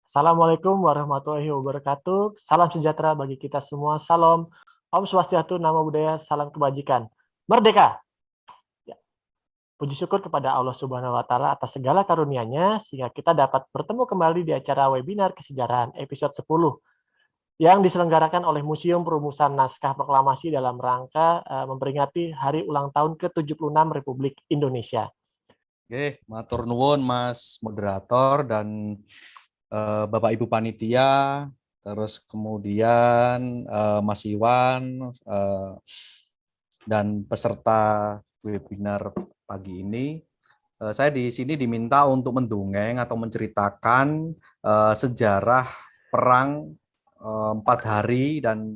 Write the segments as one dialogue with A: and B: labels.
A: Assalamualaikum warahmatullahi wabarakatuh. Salam sejahtera bagi kita semua. Salam. Om Swastiastu, Namo Buddhaya, salam kebajikan. Merdeka! Ya, puji syukur kepada Allah Subhanahu wa Ta'ala atas segala karunia-Nya sehingga kita dapat bertemu kembali di acara webinar kesejarahan episode 10 yang diselenggarakan oleh Museum Perumusan Naskah Proklamasi dalam rangka memperingati Hari Ulang Tahun ke-76 Republik Indonesia.
B: Oke, matur nuwun Mas moderator dan Bapak Ibu panitia, terus kemudian Mas Iwan dan peserta webinar pagi ini. Saya di sini diminta untuk mendongeng atau menceritakan sejarah perang 4 hari, dan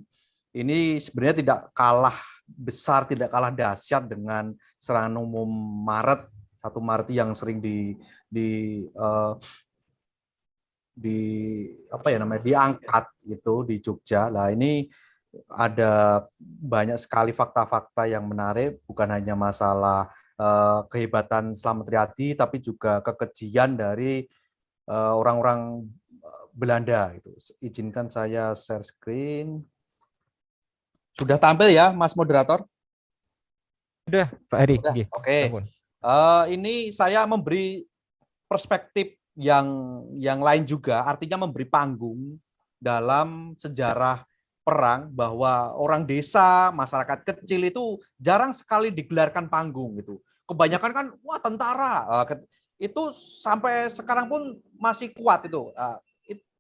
B: ini sebenarnya tidak kalah besar, tidak kalah dahsyat dengan serangan umum Maret 1 Maret yang sering diangkat gitu di Jogja. Nah, ini ada banyak sekali fakta-fakta yang menarik, bukan hanya masalah kehebatan Slamet Riyadi, tapi juga kekejian dari orang-orang Belanda. Itu. Izinkan saya share screen. Sudah tampil ya, Mas moderator?
C: Sudah, Pak Heri.
B: Sudah. Oke. Ini saya memberi perspektif yang lain juga, artinya memberi panggung dalam sejarah perang, bahwa orang desa, masyarakat kecil itu jarang sekali digelarkan panggung gitu. Kebanyakan kan wah tentara, itu sampai sekarang pun masih kuat itu.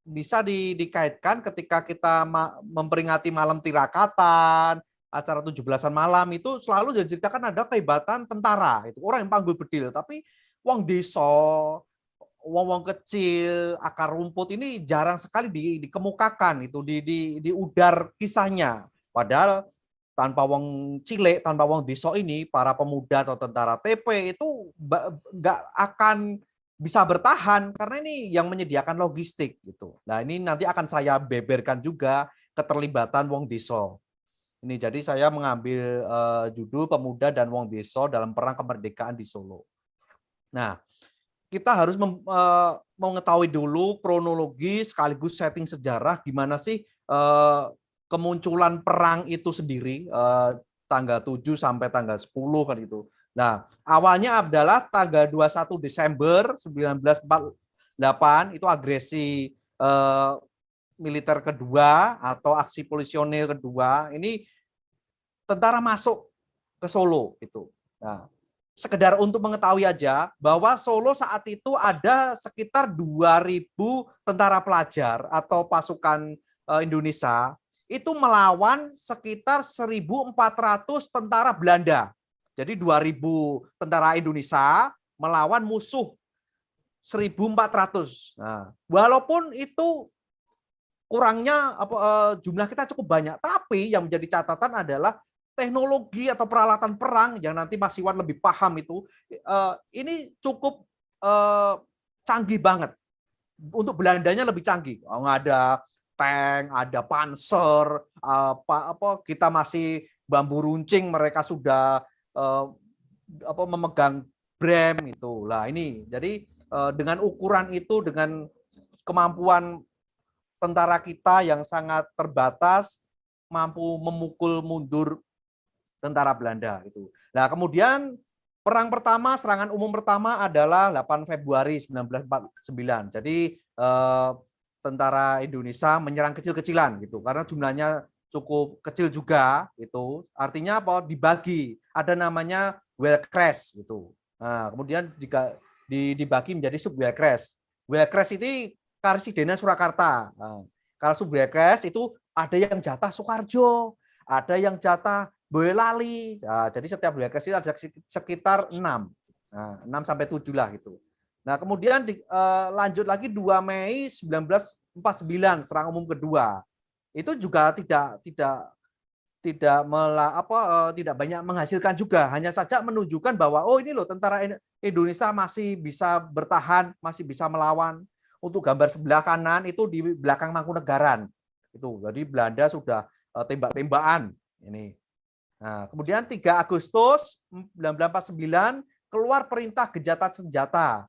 B: Bisa dikaitkan ketika kita memperingati malam tirakatan, acara 17-an malam, itu selalu diceritakan ada kehebatan tentara, itu orang yang panggul bedil, tapi wong desa, wong kecil, akar rumput ini jarang sekali dikemukakan, itu diudar kisahnya. Padahal tanpa wong cilik, tanpa wong desa ini, para pemuda atau tentara TP itu nggak akan bisa bertahan, karena ini yang menyediakan logistik gitu. Nah, ini nanti akan saya beberkan juga keterlibatan wong desa. Ini jadi saya mengambil judul Pemuda dan Wong Deso dalam Perang Kemerdekaan di Solo. Nah, kita harus mengetahui dulu kronologi sekaligus setting sejarah gimana sih kemunculan perang itu sendiri, tanggal 7 sampai tanggal 10 kan itu. Nah, awalnya adalah tanggal 21 Desember 1948, itu agresi militer kedua atau aksi polisionil kedua. Ini tentara masuk ke Solo itu. Nah, sekedar untuk mengetahui aja bahwa Solo saat itu ada sekitar 2.000 tentara pelajar atau pasukan Indonesia itu melawan sekitar 1.400 tentara Belanda. Jadi 2.000 tentara Indonesia melawan musuh 1.400. Nah, walaupun itu kurangnya jumlah kita cukup banyak, tapi yang menjadi catatan adalah teknologi atau peralatan perang yang nanti Mas Iwan lebih paham itu, ini cukup canggih banget. Untuk Belandanya lebih canggih. Ada tank, ada panser, kita masih bambu runcing, mereka sudah memegang Bram itu. Lah ini jadi dengan ukuran itu, dengan kemampuan tentara kita yang sangat terbatas, mampu memukul mundur tentara Belanda itu. Nah, kemudian perang pertama, serangan umum pertama adalah 8 Februari 1949. Jadi tentara Indonesia menyerang kecil-kecilan gitu, karena jumlahnya cukup kecil juga itu. Artinya apa? Dibagi. Ada namanya Welkres gitu. Nah, kemudian jika dibagi menjadi sub Welkres. Welkres ini Karesidenan Surakarta. Nah, kalau Subrekes itu ada yang jatah Soekarjo, ada yang jatah Boyolali. Nah, jadi setiap Welkes itu ada sekitar 6. Nah, 6 sampai 7 lah gitu. Nah, kemudian lanjut lagi 2 Mei 1949 serang umum kedua. Itu juga tidak banyak menghasilkan juga, hanya saja menunjukkan bahwa oh ini loh tentara Indonesia masih bisa bertahan, masih bisa melawan. Untuk gambar sebelah kanan itu di belakang Mangkunegaran. Itu. Jadi Belanda sudah tembak-tembakan ini. Nah, kemudian 3 Agustus 1949 keluar perintah gencatan senjata.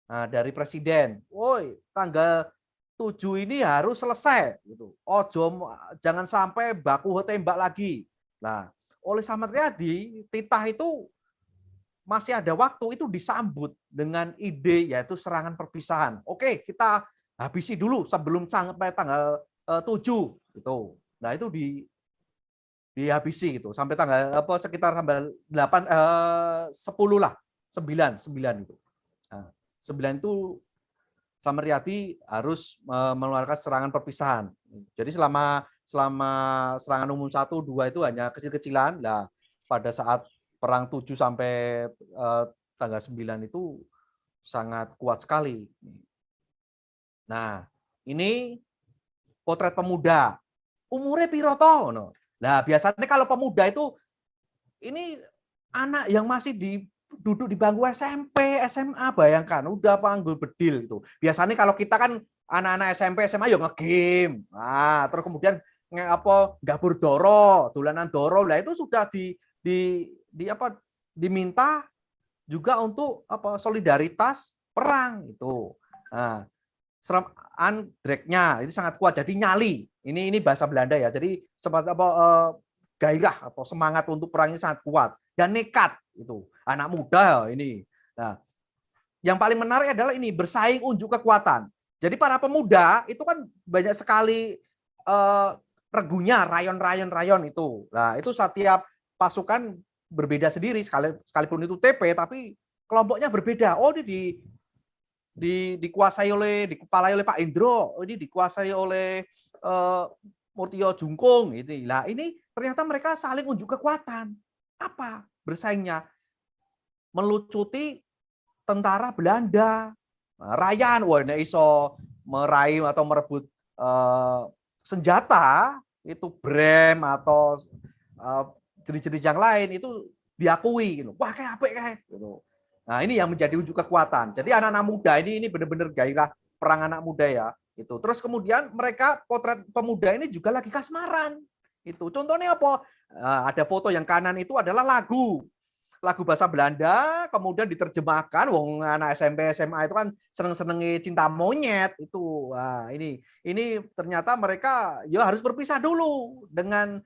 B: Nah, dari presiden. Woi, tanggal 7 ini harus selesai gitu. Jangan sampai baku tembak lagi. Nah, oleh Samariyadi, titah itu masih ada waktu, itu disambut dengan ide yaitu serangan perpisahan. Oke, kita habisi dulu sebelum sampai tanggal 7 gitu. Nah, itu dihabisi gitu sampai tanggal sekitar tanggal 8 10 lah, 9 itu. Nah, 9 itu Samariyadi harus mengeluarkan serangan perpisahan. Jadi selama serangan umum 1, 2 itu hanya kecil-kecilan. Nah, pada saat perang 7 sampai tanggal 9 itu sangat kuat sekali. Nah, ini potret pemuda. Umurnya piro to? Nah, biasanya kalau pemuda itu ini anak yang masih duduk di bangku SMP, SMA, bayangkan udah panggul bedil itu. Biasanya kalau kita kan anak-anak SMP, SMA ya nge-game. Nah, terus kemudian gabur doro, dolanan doro. Lah itu sudah diminta juga untuk solidaritas perang itu. Nah, andreknya itu sangat kuat, jadi nyali. Ini bahasa Belanda ya. Jadi gairah atau semangat untuk perang ini sangat kuat dan nekat itu. Anak muda ini. Nah, yang paling menarik adalah ini bersaing unjuk kekuatan. Jadi para pemuda itu kan banyak sekali regunya rayon itu. Nah, itu setiap pasukan berbeda sendiri, sekalipun itu TP tapi kelompoknya berbeda. Oh, ini dikepalai oleh Pak Indro, ini dikuasai oleh Murtio Jungkung gitu. Nah, ini ternyata mereka saling unjuk kekuatan. Apa bersaingnya? Melucuti tentara Belanda. Rayan, wah ini iso meraih atau merebut senjata itu brem atau jenis-jenis yang lain itu diakui gitu. Wah, kayak apa kayak gitu. Nah, ini yang menjadi unjuk kekuatan. Jadi anak-anak muda ini benar-benar gairah perang anak muda ya. Itu. Terus kemudian mereka potret pemuda ini juga lagi kasmaran. Itu. Contohnya apa? Ada foto yang kanan itu adalah lagu bahasa Belanda, kemudian diterjemahkan. Wong anak SMP SMA itu kan seneng-senengi cinta monyet itu. Wah, ini ternyata mereka ya harus berpisah dulu dengan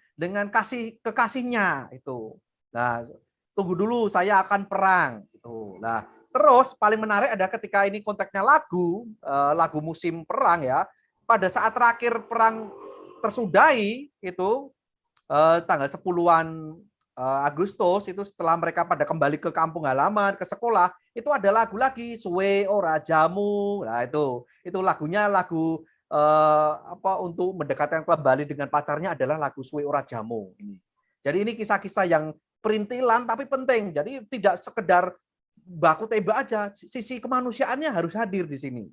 B: kekasihnya itu. Nah, tunggu dulu saya akan perang itu. Nah, terus paling menarik ada ketika ini konteksnya lagu musim perang ya. Pada saat terakhir perang tersudahi itu tanggal 10-an Agustus itu setelah mereka pada kembali ke kampung halaman, ke sekolah, itu ada lagu lagi Suwe Ora Jamu. Nah, itu lagunya untuk mendekatkan kembali dengan pacarnya adalah lagu Suwe Ora Jamu ini. Jadi ini kisah-kisah yang perintilan tapi penting. Jadi tidak sekedar baku tembak aja, sisi kemanusiaannya harus hadir di sini.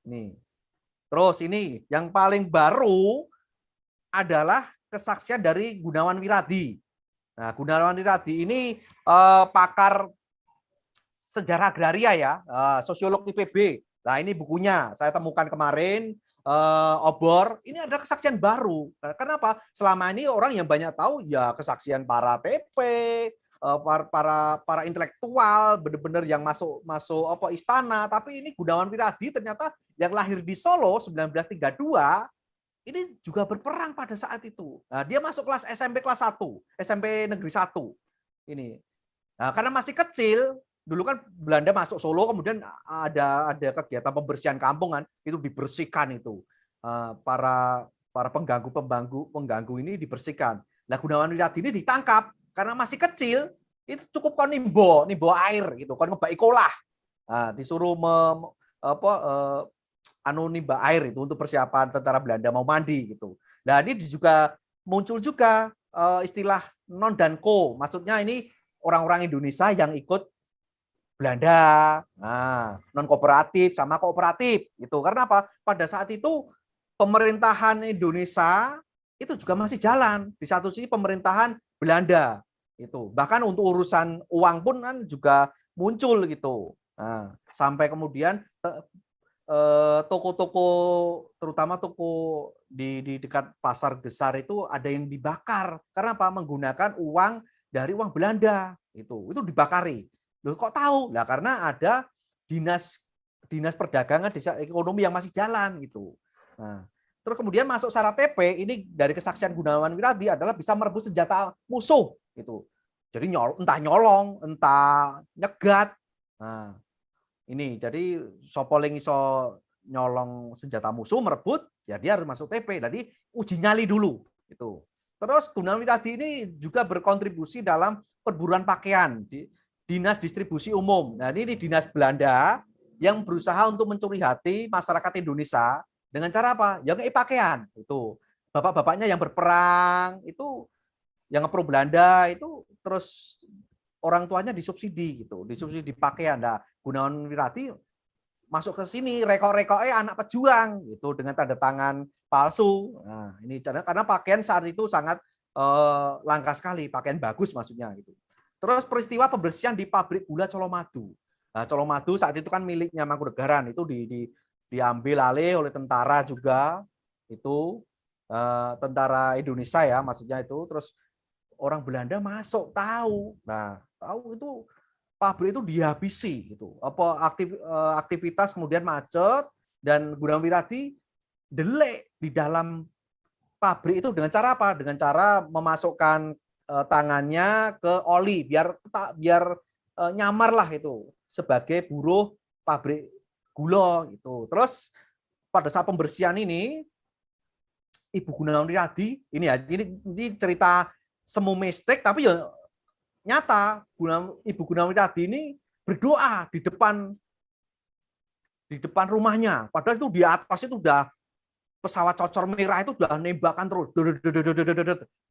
B: Nih. Terus ini yang paling baru adalah kesaksian dari Gunawan Wiradi. Nah, Gunawan Wiradi ini pakar sejarah agraria ya, sosiolog IPB. Nah, ini bukunya saya temukan kemarin, Obor. Ini ada kesaksian baru. Kenapa? Selama ini orang yang banyak tahu ya kesaksian para TP, para intelektual, benar-benar yang masuk istana. Tapi ini Gunawan Wiradi ternyata yang lahir di Solo 1932. Ini juga berperang pada saat itu. Nah, dia masuk kelas SMP kelas 1, SMP Negeri 1. Ini. Nah, karena masih kecil, dulu kan Belanda masuk Solo, kemudian ada kegiatan pembersihan kampung kan, itu dibersihkan itu. Para pengganggu ini dibersihkan. Nah, Gunawan Wiradi ini ditangkap karena masih kecil, itu cukup kon nimbo air gitu, kon ngebak ikolah. Nah, disuruh nimba air itu untuk persiapan tentara Belanda mau mandi gitu. Nah, ini juga muncul juga istilah non dan ko. Maksudnya ini orang-orang Indonesia yang ikut Belanda. Nah, non kooperatif sama kooperatif gitu. Karena apa? Pada saat itu pemerintahan Indonesia itu juga masih jalan. Di satu sisi pemerintahan Belanda itu. Bahkan untuk urusan uang pun kan juga muncul gitu. Nah, sampai kemudian toko-toko, terutama toko di dekat pasar besar itu ada yang dibakar. Karena apa? Menggunakan uang dari uang Belanda. Itu dibakari. Loh, kok tahu? Nah, karena ada dinas perdagangan, desa ekonomi yang masih jalan gitu. Nah, terus kemudian masuk syarat TP ini dari kesaksian Gunawan Wiradi adalah bisa merebut senjata musuh gitu. Jadi entah nyolong, entah nyegat. Nah, ini jadi sopoling iso nyolong senjata musuh merebut, ya dia harus masuk TP. Jadi uji nyali dulu itu. Terus Gunawan Wiradi ini juga berkontribusi dalam perburuan pakaian di Dinas Distribusi Umum. Nah, ini dinas Belanda yang berusaha untuk mencuri hati masyarakat Indonesia dengan cara apa? Ya ngei pakaian. Itu bapak-bapaknya yang berperang itu yang ngepro Belanda itu terus orang tuanya disubsidi gitu, disubsidi pakaian. Nah, Gunawan Wiradi masuk ke sini rekok-rekoknya anak pejuang gitu dengan tanda tangan palsu. Nah, ini karena pakaian saat itu sangat langka sekali, pakaian bagus maksudnya gitu. Terus peristiwa pembersihan di pabrik gula Colomadu. Nah, Colomadu saat itu kan miliknya Mangkunegaran, itu diambil alih oleh tentara juga, itu tentara Indonesia ya maksudnya itu. Terus orang Belanda masuk tahu. Nah, tahu itu pabrik itu dihabisi gitu. Aktivitas kemudian macet dan Gunawan Wiradi delik di dalam pabrik itu dengan cara apa? Dengan cara memasukkan tangannya ke oli biar nyamar lah itu sebagai buruh pabrik gula gitu. Terus pada saat pembersihan ini Ibu Gunawan Wiradi ini ya ini cerita semu mistik tapi ya nyata. Ibu Gunawan Wiradi ini berdoa di depan rumahnya. Padahal itu di atas itu udah pesawat cocor merah itu udah nembakan terus.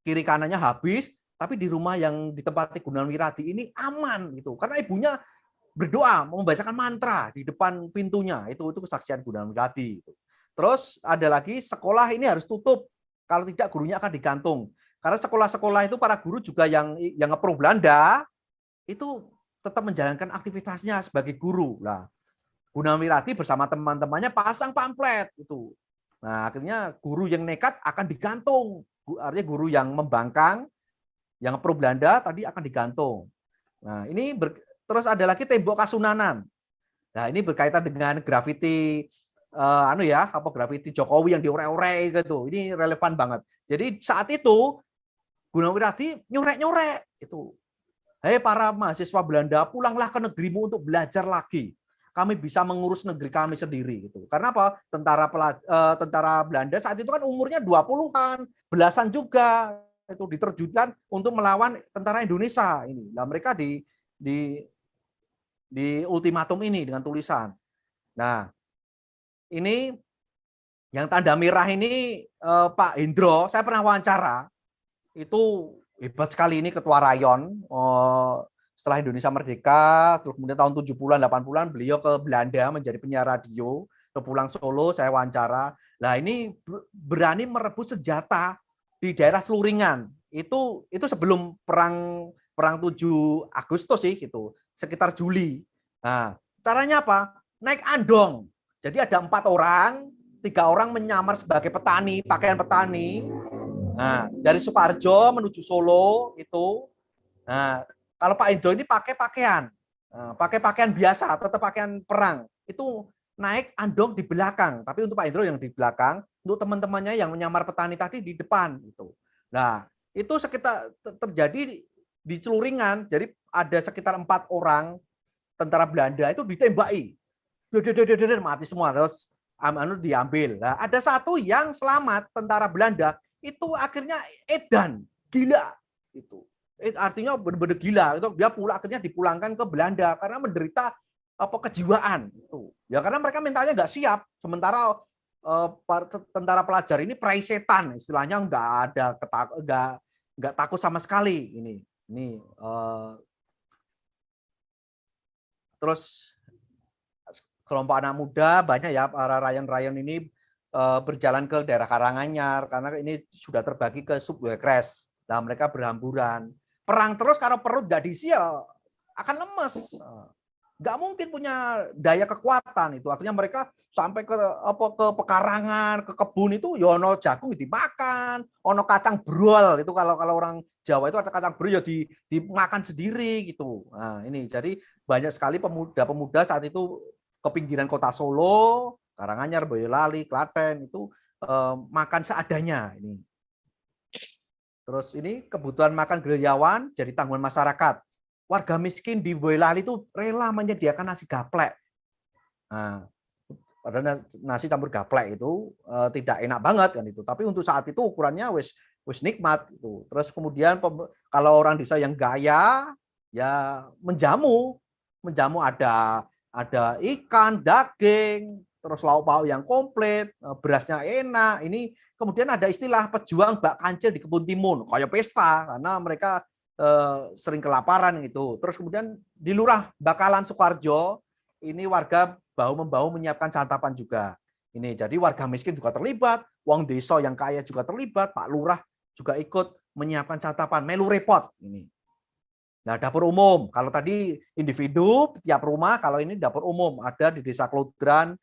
B: Kiri kanannya habis, tapi di rumah yang ditempati Gunawan Wiradi ini aman gitu. Karena ibunya berdoa membacakan mantra di depan pintunya. Itu kesaksian Gunawan Wiradi gitu. Terus ada lagi sekolah ini harus tutup. Kalau tidak gurunya akan digantung. Karena sekolah-sekolah itu para guru juga yang ngepro Belanda itu tetap menjalankan aktivitasnya sebagai guru. Nah, Gunawan Wiradi bersama teman-temannya pasang pamflet itu. Nah, akhirnya guru yang nekat akan digantung. Artinya guru yang membangkang, yang ngepro Belanda tadi akan digantung. Nah, ini terus ada lagi tembok Kasunanan. Nah, ini berkaitan dengan grafiti grafiti Jokowi yang diore-ore gitu. Ini relevan banget. Jadi saat itu Gunawan Wiradi nyurek-nyurek itu. Hei para mahasiswa Belanda, pulanglah ke negerimu untuk belajar lagi. Kami bisa mengurus negeri kami sendiri gitu. Karena apa? Tentara Belanda saat itu kan umurnya 20-an, belasan juga itu diterjunkan untuk melawan tentara Indonesia ini. Nah, mereka di ultimatum ini dengan tulisan. Nah, ini yang tanda merah ini Pak Hendro, saya pernah wawancara. Itu hebat sekali ini ketua rayon setelah Indonesia merdeka, terus kemudian tahun 70-an 80-an beliau ke Belanda menjadi penyiar radio, ke pulang Solo saya wawancara. Nah, ini berani merebut senjata di daerah Seluringan. Itu sebelum perang 7 Agustus sih gitu, sekitar Juli. Nah, caranya apa? Naik andong. Jadi ada 4 orang, 3 orang menyamar sebagai petani, pakaian petani. Nah, dari Sukoharjo menuju Solo itu. Nah, kalau Pak Indro ini pakai pakaian biasa, tetap pakaian perang. Itu naik andong di belakang, tapi untuk Pak Indro yang di belakang, untuk teman-temannya yang menyamar petani tadi di depan itu. Nah, itu sekitar terjadi di Celuringan. Jadi ada sekitar 4 orang tentara Belanda itu ditembaki. Mati semua, terus diambil. Nah, ada satu yang selamat tentara Belanda. Itu akhirnya edan, gila itu. Artinya benar-benar gila. Itu dia akhirnya dipulangkan ke Belanda karena menderita kejiwaan itu. Ya karena mereka mentalnya nggak siap. Sementara tentara pelajar ini perai setan, istilahnya nggak takut sama sekali ini. Terus kelompok anak muda banyak ya para rayon-rayon ini berjalan ke daerah Karanganyar karena ini sudah terbagi ke subwekres. Nah, mereka berhamburan. Perang terus kalau perut nggak diisi ya akan lemes. Nggak mungkin punya daya kekuatan itu. Artinya mereka sampai ke pekarangan, ke kebun itu ya ono jagung dimakan, ono kacang brol itu kalau orang Jawa itu ada kacang brol ya dimakan sendiri gitu. Nah, ini jadi banyak sekali pemuda-pemuda saat itu ke pinggiran kota Solo Karanganyar, Boyolali, Klaten itu makan seadanya ini. Terus ini kebutuhan makan gerilyawan jadi tanggungan masyarakat. Warga miskin di Boyolali itu rela menyediakan nasi gaplek. Nah, padahal nasi campur gaplek itu tidak enak banget kan itu. Tapi untuk saat itu ukurannya wis nikmat itu. Terus kemudian kalau orang desa yang gaya ya menjamu ada ikan, daging, terus lauk pauk yang komplit, berasnya enak. Ini kemudian ada istilah pejuang bak kancil di kebun timun, kayak pesta karena mereka sering kelaparan gitu. Terus kemudian di Lurah Bakalan Sukoharjo ini warga bahu-membahu menyiapkan santapan juga. Ini jadi warga miskin juga terlibat, wong desa yang kaya juga terlibat, Pak Lurah juga ikut menyiapkan santapan, melu repot ini. Nah, dapur umum, kalau tadi individu tiap rumah, kalau ini dapur umum ada di Desa Klodran,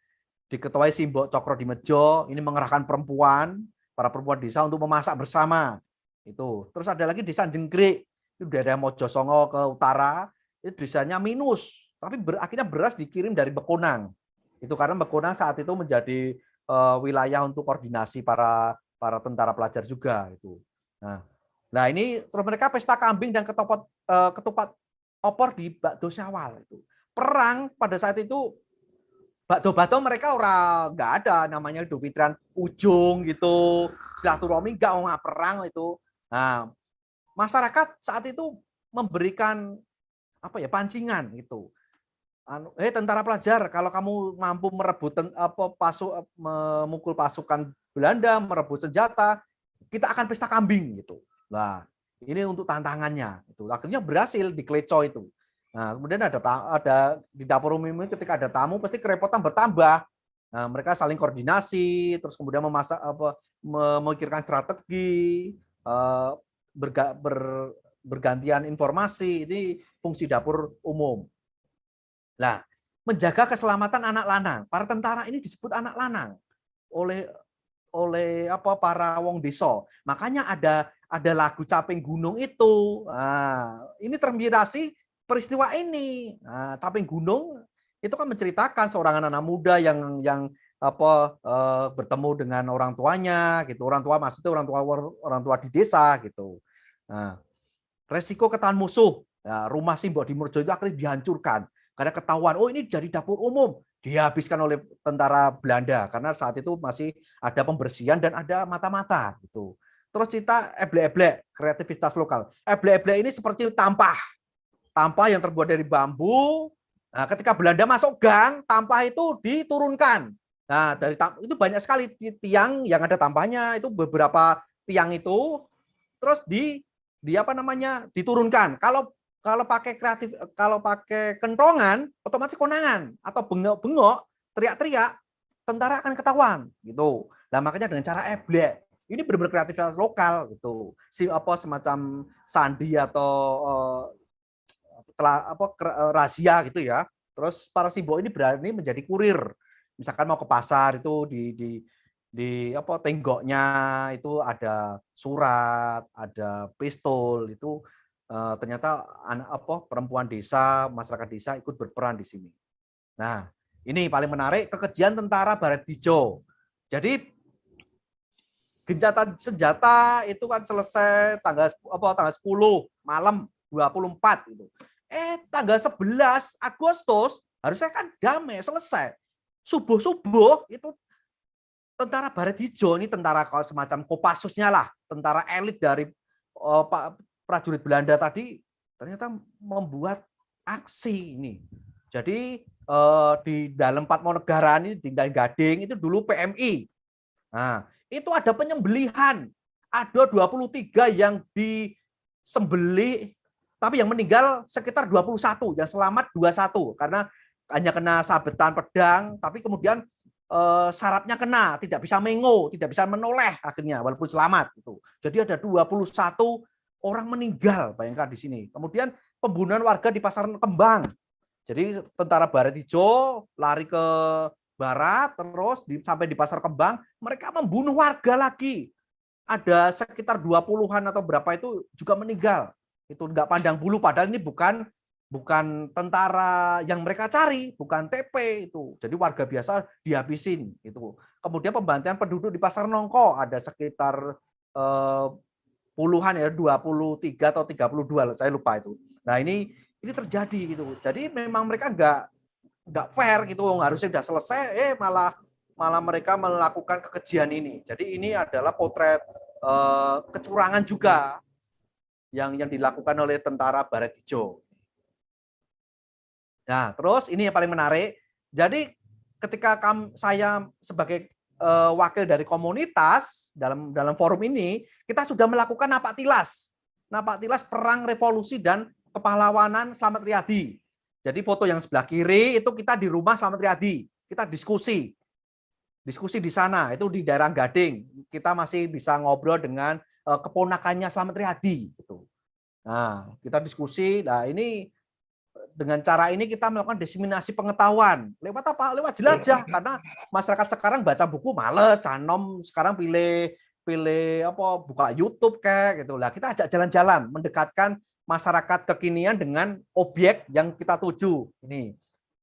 B: diketuai Simbok Cokro di Mejo, ini mengerahkan para perempuan desa untuk memasak bersama. Itu. Terus ada lagi Desa Jengkrik, itu daerah Mojosongo ke utara, itu desanya minus, tapi akhirnya beras dikirim dari Bekonang. Itu karena Bekonang saat itu menjadi wilayah untuk koordinasi para tentara pelajar juga itu. Nah ini terus mereka pesta kambing dan ketupat opor di Bakdo Syawal itu. Perang pada saat itu bakdo-bakdo mereka nggak ada namanya Idul Fitran ujung gitu, silaturahmi nggak perang itu. Nah masyarakat saat itu memberikan pancingan gitu. Tentara pelajar, kalau kamu mampu merebut memukul pasukan Belanda, merebut senjata, kita akan pesta kambing gitu. Nah, ini untuk tantangannya itu. Akhirnya berhasil di Kleco itu. Nah, kemudian ada di dapur umum ini ketika ada tamu pasti kerepotan bertambah. Nah, mereka saling koordinasi, terus kemudian memikirkan strategi, bergantian informasi. Ini fungsi dapur umum. Nah, menjaga keselamatan anak lanang. Para tentara ini disebut anak lanang oleh para wong desa. Makanya ada lagu Caping Gunung itu. Nah, ini terinspirasi peristiwa ini. Nah, Caping Gunung itu kan menceritakan seorang anak muda yang bertemu dengan orang tuanya gitu. Orang tua maksudnya orang tua di desa gitu. Nah, resiko ketahuan musuh. Nah, rumah Simbok di Merjo itu akhirnya dihancurkan karena ketahuan ini dari dapur umum. Dihabiskan oleh tentara Belanda karena saat itu masih ada pembersihan dan ada mata-mata gitu. Terus kita eblek-eblek, kreativitas lokal. Eblek-eblek ini seperti tampah yang terbuat dari bambu. Nah, ketika Belanda masuk gang, tampah itu diturunkan. Nah, itu banyak sekali tiang yang ada tampahnya, itu beberapa tiang itu terus diturunkan. Kalau pakai kentongan, otomatis konangan atau bengok, teriak-teriak, tentara akan ketahuan gitu. Nah, makanya dengan cara eblek. Ini benar-benar kreativitas lokal gitu. Semacam sandi atau rahasia gitu ya. Terus para Simbok ini berani menjadi kurir. Misalkan mau ke pasar itu di tenggoknya itu ada surat, ada pistol itu. Ternyata perempuan desa, masyarakat desa ikut berperan di sini. Nah, ini paling menarik kekejian tentara Baret Hijau. Jadi gencatan senjata itu kan selesai tanggal 10 malam 24 itu. Tanggal 11 Agustus harusnya kan damai selesai. Subuh-subuh itu tentara Baret Hijau ini tentara semacam Kopassusnya lah, tentara elit dari prajurit Belanda tadi ternyata membuat aksi ini. Jadi di dalam Patmonegara ini di Gading itu dulu PMI. Nah, itu ada penyembelihan. Ada 23 yang disembelih tapi yang meninggal sekitar 21, yang selamat 21 karena hanya kena sabetan pedang tapi kemudian sarafnya kena, tidak bisa mengo, tidak bisa menoleh akhirnya walaupun selamat itu. Jadi ada 21 orang meninggal, bayangkan di sini. Kemudian pembunuhan warga di Pasar Kembang. Jadi tentara Baret Hijau lari ke barat, terus sampai di Pasar Kembang, mereka membunuh warga lagi. Ada sekitar 20-an atau berapa itu juga meninggal. Itu nggak pandang bulu, padahal ini bukan bukan tentara yang mereka cari, bukan TP itu. Jadi warga biasa dihabisin itu. Kemudian pembantaian penduduk di Pasar Nongko ada sekitar puluhan ya, 23 atau 32, saya lupa itu. Nah, ini terjadi gitu. Jadi memang mereka nggak fair gitu, harusnya sudah selesai, malah mereka melakukan kekejian ini. Jadi ini adalah potret kecurangan juga yang dilakukan oleh tentara Baret Hijau. Nah, terus ini yang paling menarik. Jadi ketika saya sebagai wakil dari komunitas dalam forum ini, kita sudah melakukan napak tilas perang revolusi dan kepahlawanan Slamet Riyadi. Jadi foto yang sebelah kiri itu kita di rumah Slamet Riyadi, kita diskusi di sana, itu di daerah Gading. Kita masih bisa ngobrol dengan keponakannya Slamet Riyadi gitu. Nah, kita diskusi. Nah, ini dengan cara ini kita melakukan diseminasi pengetahuan. Lewat apa? Lewat jelajah. Karena masyarakat sekarang baca buku males, canom sekarang pilih apa, buka YouTube kayak gitu. Lah, kita ajak jalan-jalan, mendekatkan masyarakat kekinian dengan objek yang kita tuju. Ini.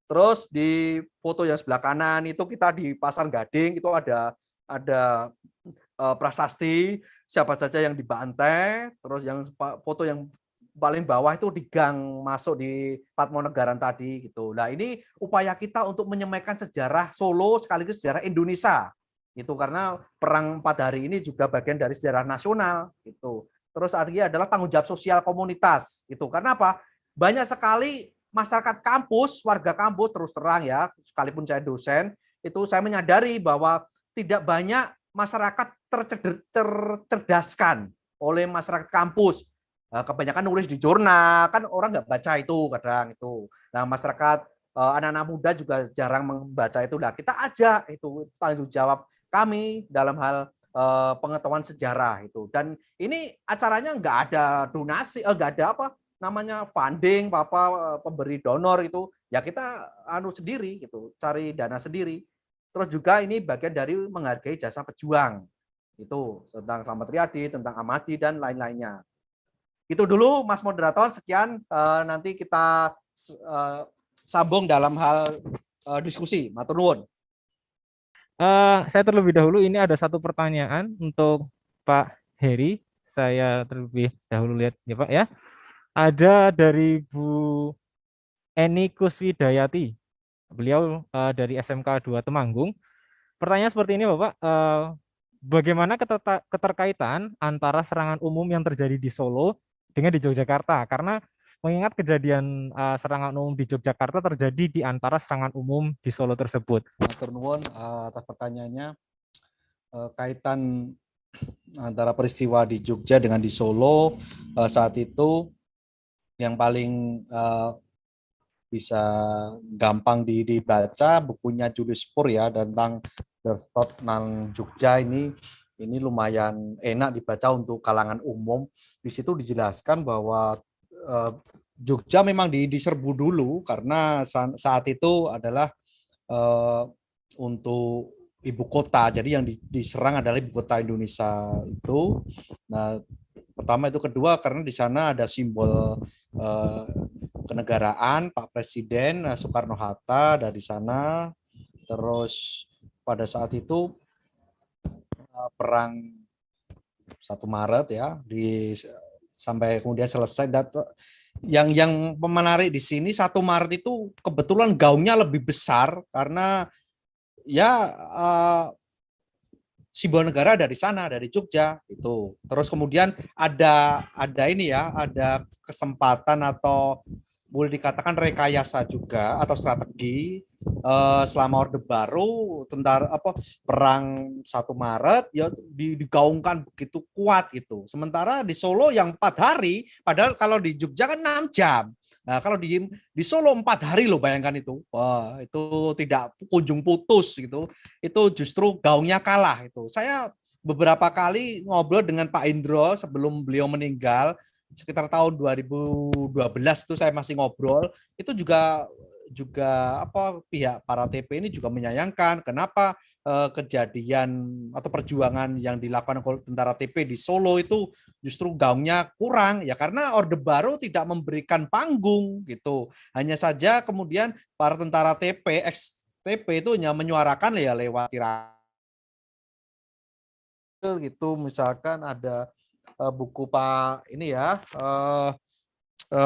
B: Terus di foto yang sebelah kanan itu kita di Pasar Gading, itu ada prasasti siapa saja yang dibantai. Terus yang foto yang paling bawah itu di gang masuk di Patmonegaran tadi gitu. Nah, ini upaya kita untuk menyampaikan sejarah Solo sekaligus sejarah Indonesia. Itu karena perang 4 hari ini juga bagian dari sejarah nasional gitu. Terus artinya adalah tanggung jawab sosial komunitas gitu. Karena apa? Banyak sekali masyarakat kampus, warga kampus, terus terang ya, sekalipun saya dosen, itu saya menyadari bahwa tidak banyak masyarakat tercerdaskan oleh masyarakat kampus. Kebanyakan nulis di jurnal, kan orang nggak baca itu kadang itu. Nah, masyarakat anak-anak muda juga jarang membaca itu. Nah, kita ajak itu tanggung jawab kami dalam hal pengetahuan sejarah itu. Dan ini acaranya nggak ada donasi, nggak ada apa namanya funding, pemberi donor itu. Ya kita sendiri gitu, cari dana sendiri. Terus juga ini bagian dari menghargai jasa pejuang. Itu tentang Slamet Riyadi, tentang Ahmadi dan lain-lainnya. Itu dulu Mas Moderator, sekian, nanti kita sambung dalam hal diskusi. Matur nuwun.
C: Saya terlebih dahulu ini ada satu pertanyaan untuk Pak Heri. Saya terlebih dahulu lihat ya Pak ya. Ada dari Bu Eni Kuswidayati. Beliau dari SMK 2 Temanggung. Pertanyaan seperti ini Bapak, bagaimana keterkaitan antara serangan umum yang terjadi di Solo dengan di Yogyakarta? Karena mengingat kejadian serangan umum di Yogyakarta terjadi di antara serangan umum di Solo tersebut.
B: Matur nuwun atas pertanyaannya. Kaitan antara peristiwa di Jogja dengan di Solo saat itu yang paling bisa gampang dibaca bukunya Julius Pur ya, tentang Der Tod nang Jogja. Ini lumayan enak dibaca untuk kalangan umum. Di situ dijelaskan bahwa Jogja memang diserbu dulu karena saat itu adalah untuk ibu kota. Jadi yang diserang adalah ibu kota Indonesia itu. Nah, pertama itu, kedua karena di sana ada simbol kenegaraan Pak Presiden Soekarno-Hatta dari sana. Terus pada saat itu perang 1 Maret ya, sampai kemudian selesai. Yang menarik di sini 1 Maret itu kebetulan gaungnya lebih besar karena ya simbol negara dari sana, dari Jogja itu. Terus kemudian ada ini ya, ada kesempatan atau boleh dikatakan rekayasa juga atau strategi selama Orde Baru, perang 1 Maret ya digaungkan begitu kuat gitu. Sementara di Solo yang 4 hari, padahal kalau di Jogja kan 6 jam. Nah, kalau di Solo 4 hari loh, bayangkan itu. Wah, itu tidak kunjung putus gitu. Itu justru gaungnya kalah itu. Saya beberapa kali ngobrol dengan Pak Indro sebelum beliau meninggal, sekitar tahun 2012 itu saya masih ngobrol. Itu juga pihak para TP ini juga menyayangkan kenapa kejadian atau perjuangan yang dilakukan oleh tentara TP di Solo itu justru gaungnya kurang ya karena Orde Baru tidak memberikan panggung gitu. Hanya saja kemudian para tentara TP ex TP itu hanya menyuarakan ya lewat tirade gitu. Misalkan ada buku Pak ini ya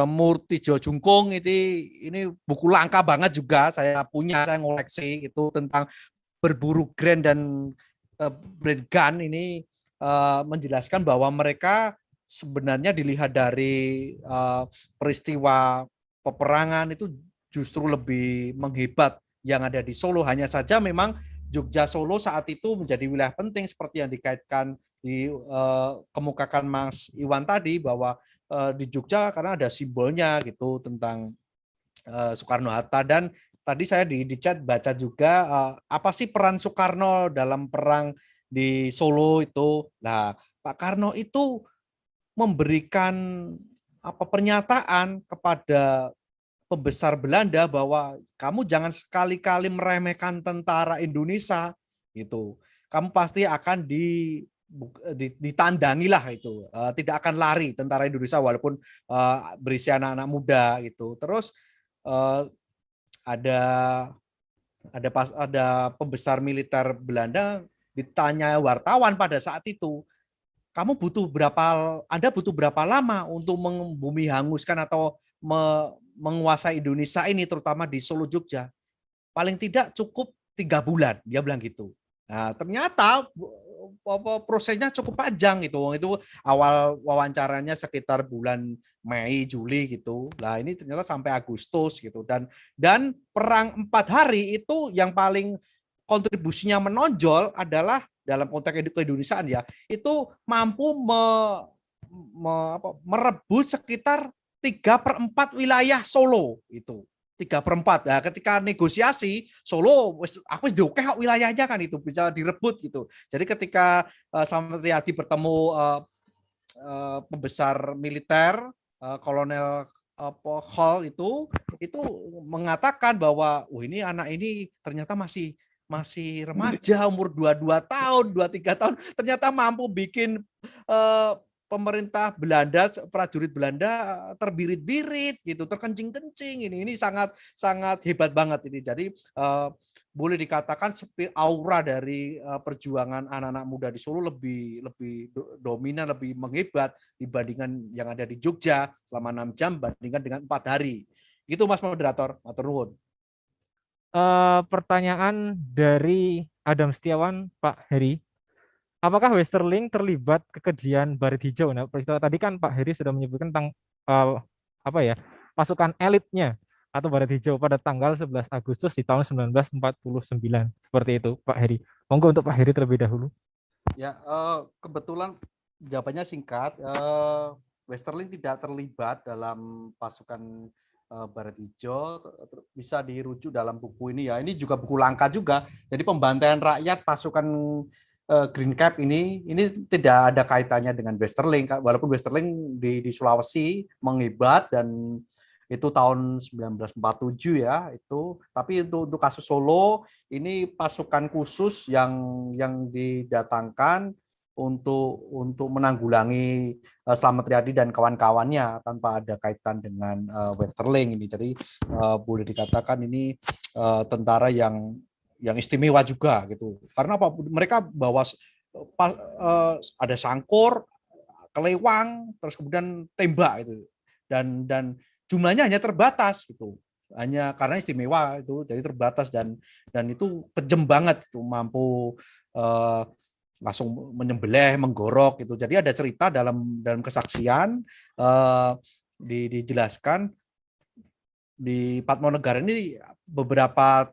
B: Murtijo Jungkung ini buku langka banget juga saya ngoleksi itu tentang berburu grand dan brand gun ini menjelaskan bahwa mereka sebenarnya dilihat dari peristiwa peperangan itu justru lebih menghebat yang ada di Solo. Hanya saja memang Jogja Solo saat itu menjadi wilayah penting seperti yang dikaitkan kemukakan Mas Iwan tadi bahwa di Jogja karena ada simbolnya gitu tentang Soekarno-Hatta dan tadi saya di chat baca juga apa sih peran Soekarno dalam perang di Solo itu. Nah, Pak Karno itu memberikan pernyataan kepada pembesar Belanda bahwa kamu jangan sekali-kali meremehkan tentara Indonesia gitu. Kamu pasti akan ditandangi lah itu. Tidak akan lari tentara Indonesia walaupun berisi anak-anak muda gitu. Terus ada pembesar militer Belanda ditanya wartawan pada saat itu, Anda butuh berapa lama untuk membumi hanguskan atau menguasai Indonesia ini terutama di Solo Jogja? Paling tidak cukup 3 bulan, dia bilang gitu. Nah, ternyata prosesnya cukup panjang gitu. Itu awal wawancaranya sekitar bulan Mei, Juli gitu. Nah, ini ternyata sampai Agustus gitu. Dan perang 4 hari itu yang paling kontribusinya menonjol adalah dalam konteks keindonesiaan ya, itu mampu merebut sekitar 3/4 wilayah Solo itu. 3/4. Nah, ketika negosiasi Solo aku diokeh wilayahnya kan itu bisa direbut gitu. Jadi ketika Slamet Riyadi bertemu pembesar militer Kolonel Hall itu mengatakan bahwa ini anak ini ternyata masih remaja umur 22 tahun, 23 tahun ternyata mampu bikin pemerintah Belanda, prajurit Belanda terbirit-birit gitu, terkencing-kencing ini sangat hebat banget ini. Jadi boleh dikatakan aura dari perjuangan anak-anak muda di Solo lebih dominan, lebih menghebat dibandingkan yang ada di Jogja selama 6 jam bandingkan dengan 4 hari. Gitu Mas Moderator, matur nuwun.
C: Pertanyaan dari Adam Setiawan, Pak Heri. Apakah Westerling terlibat kekejian Baret Hijau? Nah, peristiwa tadi kan Pak Heri sudah menyebutkan tentang pasukan elitnya atau Baret Hijau pada tanggal 11 Agustus di tahun 1949. Seperti itu, Pak Heri. Monggo untuk Pak Heri terlebih dahulu.
B: Ya, kebetulan jawabannya singkat. Westerling tidak terlibat dalam pasukan Baret Hijau, bisa dirujuk dalam buku ini ya. Ini juga buku langka juga. Jadi pembantaian rakyat pasukan Green Cap ini tidak ada kaitannya dengan Westerling, walaupun Westerling di Sulawesi menghebat dan itu tahun 1947 ya itu. Tapi untuk kasus Solo ini pasukan khusus yang didatangkan untuk menanggulangi Slamet Riyadi dan kawan-kawannya tanpa ada kaitan dengan Westerling ini. Jadi boleh dikatakan ini tentara yang istimewa juga gitu. Karena apa? Mereka bawa ada sangkur, kelewang, terus kemudian tembak itu. Dan jumlahnya hanya terbatas gitu. Hanya karena istimewa itu jadi terbatas dan itu kejam banget itu mampu langsung menyembelih, menggorok gitu. Jadi ada cerita dalam kesaksian dijelaskan di Patmonegara ini beberapa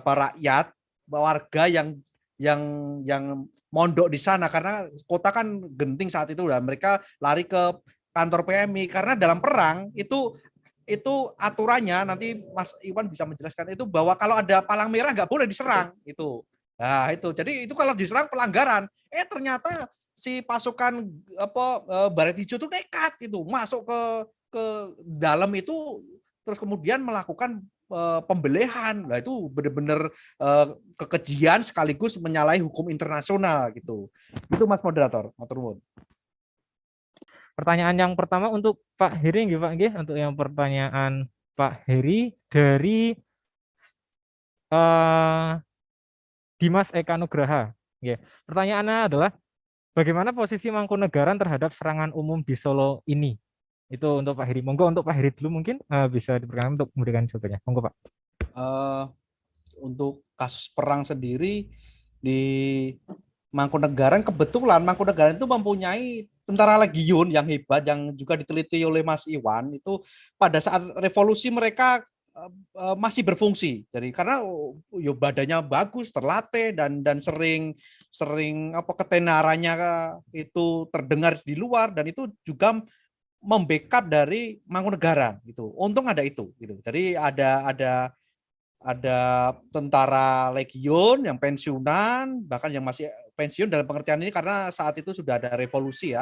B: rakyat warga yang mondok di sana karena kota kan genting saat itu dan mereka lari ke kantor PMI karena dalam perang itu aturannya nanti Mas Iwan bisa menjelaskan itu bahwa kalau ada palang merah nggak boleh diserang itu. Nah, itu. Jadi itu kalau diserang pelanggaran. Ternyata si pasukan Baret Hijau itu nekat itu masuk ke dalam itu terus kemudian melakukan pembelehan. Nah, itu benar-benar kekejian sekaligus menyalahi hukum internasional gitu. Itu Mas Moderator, matur nuwun.
C: Pertanyaan yang pertama untuk Pak Heri, nggih Pak nggih, untuk yang pertanyaan Pak Heri dari Dimas Eka Nugraha. Nggih. Pertanyaannya adalah bagaimana posisi Mangkunegaran terhadap serangan umum di Solo ini? Itu untuk Pak Heri. Monggo untuk Pak Heri dulu mungkin bisa diperkenalkan untuk memberikan jawabannya. Monggo Pak.
B: Untuk kasus perang sendiri di Mangkunegaran, kebetulan Mangkunegaran itu mempunyai tentara legiun yang hebat yang juga diteliti oleh Mas Iwan. Itu pada saat revolusi mereka masih berfungsi. Jadi karena badannya bagus, terlatih dan sering ketenarannya itu terdengar di luar, dan itu juga membackup dari Mangkunegaran gitu. Untung ada itu gitu. Jadi ada tentara legiun yang pensiunan, bahkan yang masih pensiun dalam pengertian ini karena saat itu sudah ada revolusi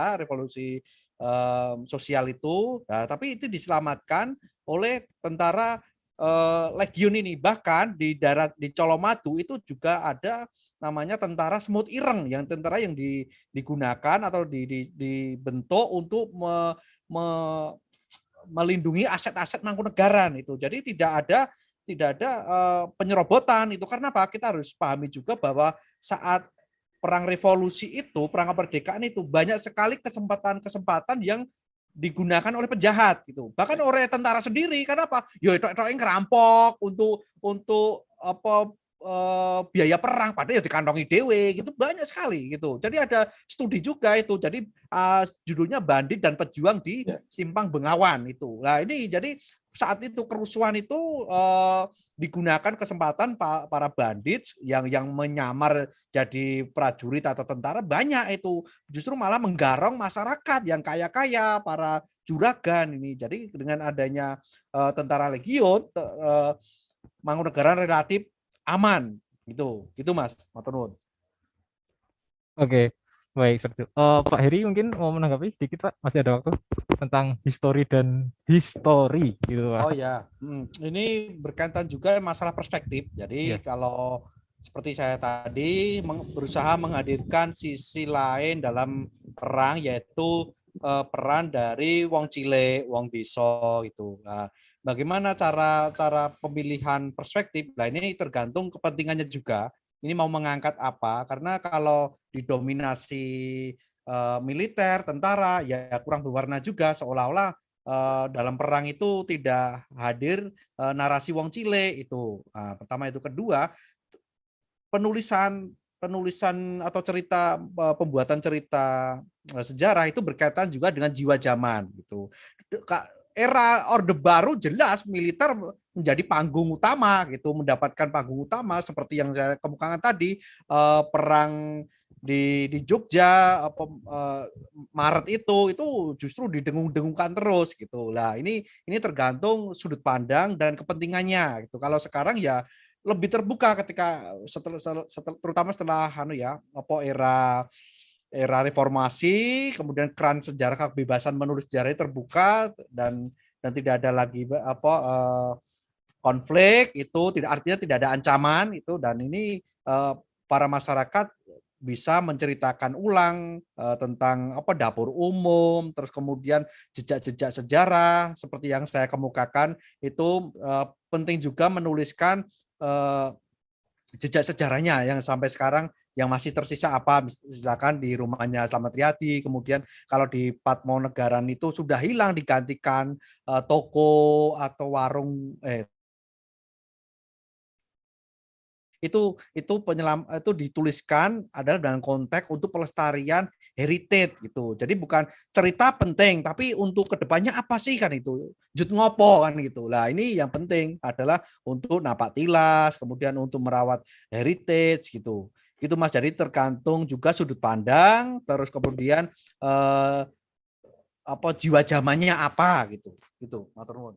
B: sosial itu. Nah, tapi itu diselamatkan oleh tentara legiun ini. Bahkan di Colomadu itu juga ada namanya tentara Semut Ireng, yang tentara yang digunakan atau dibentuk untuk melindungi aset-aset Mangkunegaran itu. Jadi tidak ada penyerobotan itu. Karena apa? Kita harus pahami juga bahwa saat perang revolusi itu, perang kemerdekaan itu, banyak sekali kesempatan-kesempatan yang digunakan oleh penjahat gitu. Bahkan oleh tentara sendiri. Karena apa? Ya itu yang ngerampok untuk apa biaya perang, padahal ya dikantongi dewe gitu, banyak sekali gitu. Jadi ada studi juga itu. Jadi judulnya Bandit dan Pejuang di Simpang Bengawan itu. Nah, ini jadi saat itu kerusuhan itu digunakan kesempatan para bandit yang menyamar jadi prajurit atau tentara, banyak itu justru malah menggarong masyarakat yang kaya-kaya, para juragan ini. Jadi dengan adanya tentara legiun, Mangkunegaran relatif aman gitu. Gitu Mas, matur nuwun.
C: Oke. Baik, seperti itu. Pak Heri mungkin mau menanggapi sedikit Pak, masih ada waktu, tentang histori gitu Pak.
B: Oh ya, ini berkaitan juga masalah perspektif. Jadi kalau seperti saya tadi berusaha menghadirkan sisi lain dalam perang, yaitu peran dari wong cilik, wong desa gitu. Nah, bagaimana cara pemilihan perspektif? Nah, ini tergantung kepentingannya juga. Ini mau mengangkat apa? Karena kalau didominasi militer, tentara, ya kurang berwarna juga, seolah-olah dalam perang itu tidak hadir narasi wong cilik itu. Nah, pertama itu. Kedua, penulisan atau cerita, pembuatan cerita sejarah itu berkaitan juga dengan jiwa zaman gitu. Era Orde Baru jelas militer menjadi panggung utama gitu, mendapatkan panggung utama seperti yang saya kemukakan tadi, perang di Jogja Maret itu justru didengung-dengungkan terus gitu. Lah ini tergantung sudut pandang dan kepentingannya gitu. Kalau sekarang ya lebih terbuka ketika terutama setelah era reformasi, kemudian keran sejarah kebebasan menulis sejarah terbuka dan tidak ada lagi konflik itu, artinya tidak ada ancaman itu, dan ini para masyarakat bisa menceritakan ulang tentang dapur umum, terus kemudian jejak-jejak sejarah seperti yang saya kemukakan itu. Penting juga menuliskan jejak sejarahnya yang sampai sekarang yang masih tersisa apa, misalkan di rumahnya Slamet Riyadi, kemudian kalau di Patmonegaran itu sudah hilang, digantikan toko atau warung itu dituliskan adalah dalam konteks untuk pelestarian heritage gitu. Jadi bukan cerita penting, tapi untuk kedepannya apa sih kan itu, jut ngopo kan gitu. Lah ini yang penting adalah untuk napak tilas, kemudian untuk merawat heritage gitu. Gitu Mas. Jadi tergantung juga sudut pandang, terus kemudian jiwa zamannya apa gitu. Gitu, matur nuwun.